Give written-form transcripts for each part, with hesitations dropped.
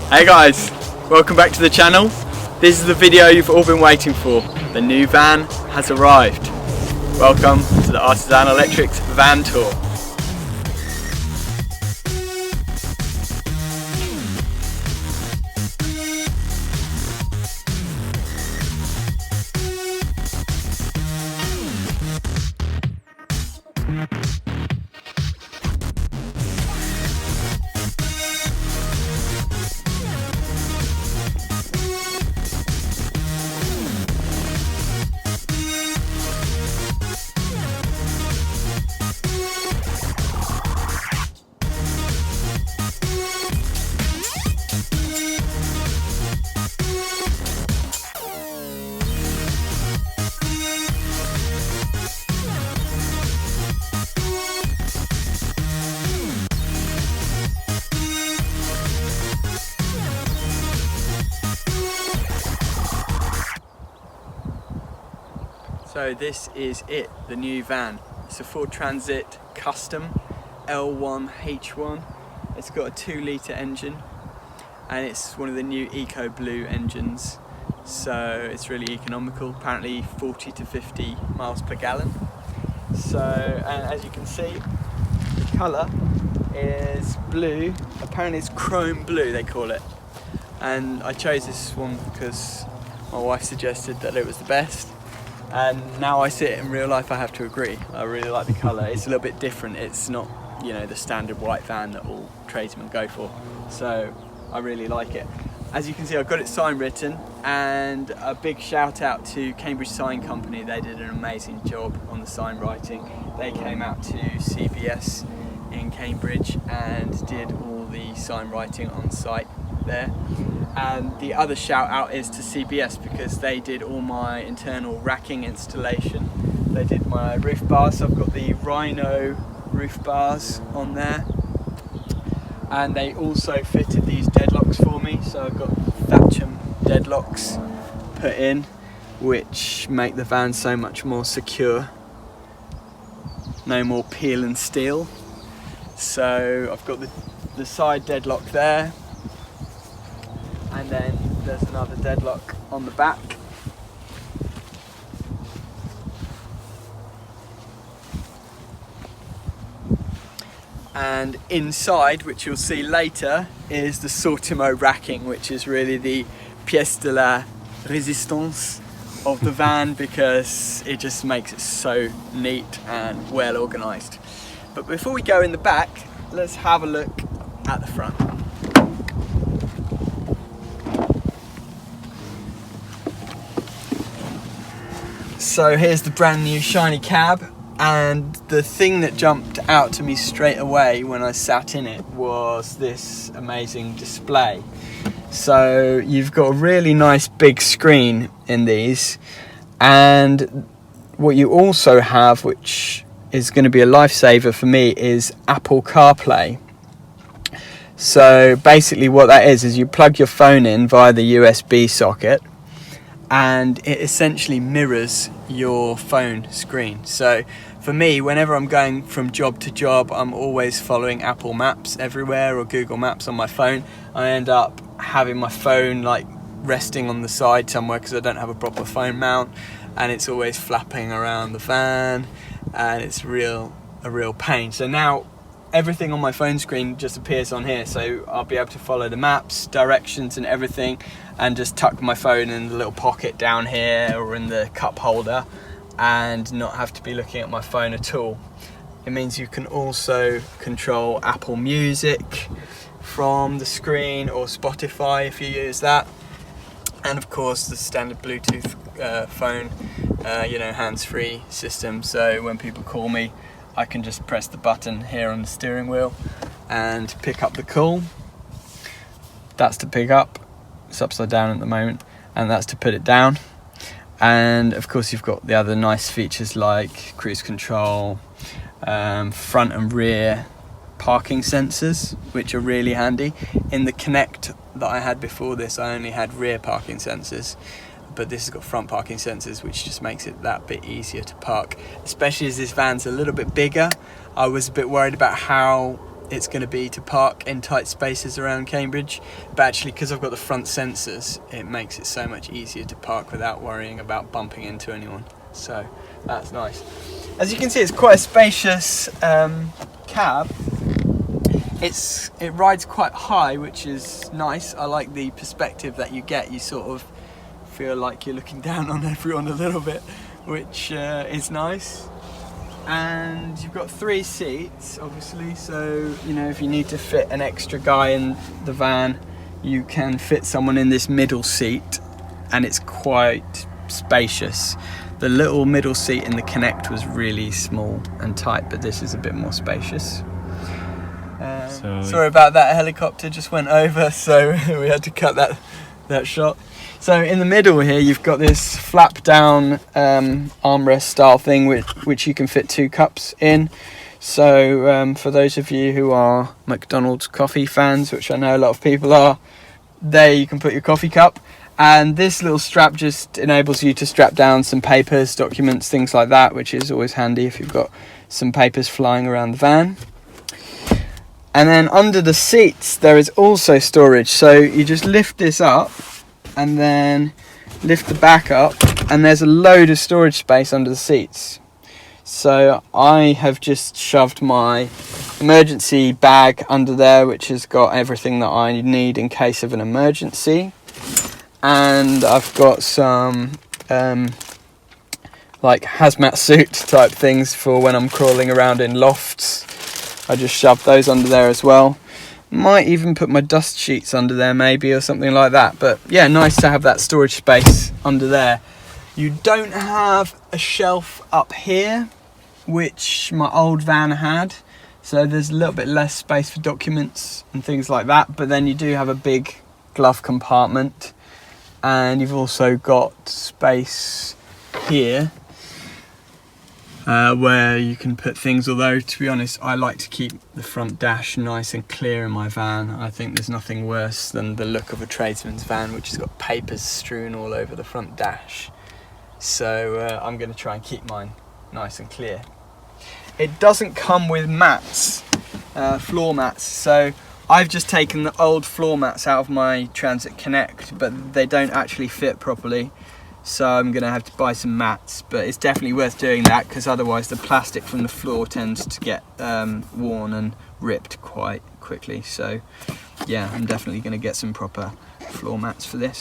Hey guys, welcome back to the channel. This is the video you've all been waiting for. The new van has arrived. Welcome to the Artisan Electrics van tour. So this is it, the new van. It's a Ford Transit Custom L1H1. It's got a 2-litre engine and it's one of the new Eco Blue engines. So it's really economical, apparently 40 to 50 miles per gallon. So, and as you can see, the colour is blue. Apparently it's chrome blue, they call it. And I chose this one because my wife suggested that it was the best. And now I see it in real life, I have to agree. I really like the colour. It's a little bit different. It's not, you know, the standard white van that all tradesmen go for. So I really like it. As you can see, I've got it sign written, and a big shout out to Cambridge Sign Company. They did an amazing job on the sign writing. They came out to CBS in Cambridge and did all the sign writing on site there. And the other shout out is to CBS because they did all my internal racking installation. They did my roof bars, so I've got the Rhino Roof Bars on there. And they also fitted these deadlocks for me, so I've got Thatcham Deadlocks put in, which make the van so much more secure. No more peel and steel. So I've got the side deadlock there. And then there's another deadlock on the back. And inside, which you'll see later, is the Sortimo racking, which is really the pièce de la résistance of the van because it just makes it so neat and well organised. But before we go in the back, let's have a look at the front. So here's the brand new shiny cab, and the thing that jumped out to me straight away when I sat in it was this amazing display. So you've got a really nice big screen in these, and what you also have, which is going to be a lifesaver for me, is Apple CarPlay. So basically what that is you plug your phone in via the USB socket, and it essentially mirrors your phone screen. So for me, whenever I'm going from job to job, I'm always following Apple Maps everywhere or Google Maps on my phone. I end up having my phone like resting on the side somewhere because I don't have a proper phone mount, and it's always flapping around the van, and it's a real pain. So now everything on my phone screen just appears on here, so I'll be able to follow the maps, directions and everything, and just tuck my phone in the little pocket down here or in the cup holder and not have to be looking at my phone at all. It means you can also control Apple Music from the screen, or Spotify if you use that, and of course the standard Bluetooth phone, hands-free system. So when people call me, I can just press the button here on the steering wheel and pick up the call. That's to pick up. It's upside down at the moment, and that's to put it down. And of course you've got the other nice features like cruise control, front and rear parking sensors, which are really handy. In the Connect that I had before this, I only had rear parking sensors, but this has got front parking sensors, which just makes it that bit easier to park, especially as this van's a little bit bigger. I was a bit worried about how it's going to be to park in tight spaces around Cambridge, but actually because I've got the front sensors, it makes it so much easier to park without worrying about bumping into anyone, so that's nice. As you can see, it's quite a spacious cab. It rides quite high, which is nice. I like the perspective that you get. You sort of feel like you're looking down on everyone a little bit, which is nice. And you've got 3 seats, obviously, so you know, if you need to fit an extra guy in the van, you can fit someone in this middle seat, and it's quite spacious. The little middle seat in the Connect was really small and tight, but this is a bit more spacious. Sorry about that, a helicopter just went over, so we had to cut that shot. So in the middle here, you've got this flap down armrest style thing which you can fit 2 cups in. So for those of you who are McDonald's coffee fans, which I know a lot of people are, there you can put your coffee cup. And this little strap just enables you to strap down some papers, documents, things like that, which is always handy if you've got some papers flying around the van. And then under the seats there is also storage, so you just lift this up and then lift the back up, and there's a load of storage space under the seats. So I have just shoved my emergency bag under there, which has got everything that I need in case of an emergency. And I've got some like hazmat suit type things for when I'm crawling around in lofts. I just shoved those under there as well. Might even put my dust sheets under there maybe, or something like that. But yeah, nice to have that storage space under there. You don't have a shelf up here, which my old van had. So there's a little bit less space for documents and things like that. But then you do have a big glove compartment. And you've also got space here where you can put things, although to be honest I like to keep the front dash nice and clear in my van. I think there's nothing worse than the look of a tradesman's van which has got papers strewn all over the front dash. So I'm going to try and keep mine nice and clear. It doesn't come with mats, floor mats, so I've just taken the old floor mats out of my Transit Connect, but they don't actually fit properly. So I'm going to have to buy some mats, but it's definitely worth doing that because otherwise the plastic from the floor tends to get worn and ripped quite quickly. So yeah, I'm definitely going to get some proper floor mats for this.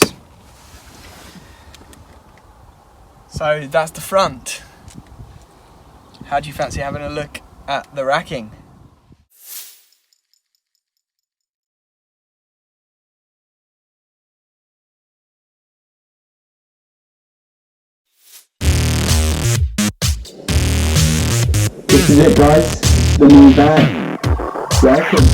So that's the front. How do you fancy having a look at the racking? This is it, guys, the new van, racking.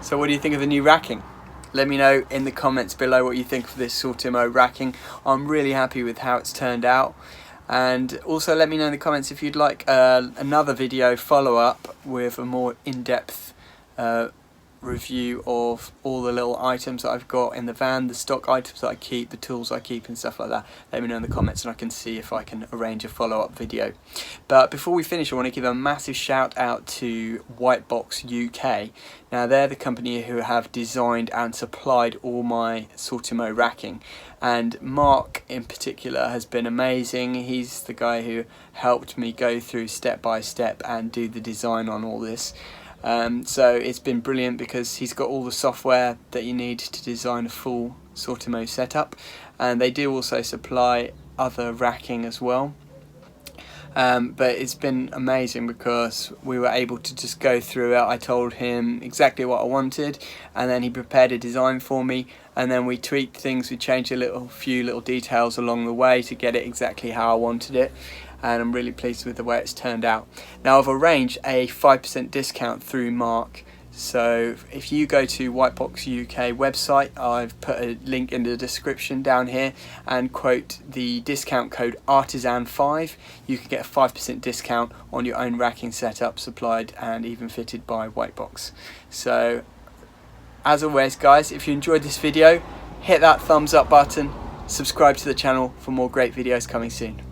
So what do you think of the new racking? Let me know in the comments below what you think of this Sortimo racking. I'm really happy with how it's turned out. And also let me know in the comments if you'd like another video follow-up with a more in-depth review of all the little items that I've got in the van, the stock items that I keep, the tools I keep and stuff like that. Let me know in the comments and I can see if I can arrange a follow-up video. But before we finish, I want to give a massive shout out to Whitebox UK. Now they're the company who have designed and supplied all my Sortimo racking, and Mark in particular has been amazing. He's the guy who helped me go through step by step and do the design on all this. So it's been brilliant because he's got all the software that you need to design a full Sortimo setup, and they do also supply other racking as well. But it's been amazing because we were able to just go through it. I told him exactly what I wanted and then he prepared a design for me, and then we tweaked things, we changed a few little details along the way to get it exactly how I wanted it, and I'm really pleased with the way it's turned out. Now I've arranged a 5% discount through Mark. So if you go to Whitebox UK website, I've put a link in the description down here, and quote the discount code Artisan5, you can get a 5% discount on your own racking setup supplied and even fitted by Whitebox. So as always guys, if you enjoyed this video, hit that thumbs up button, subscribe to the channel for more great videos coming soon.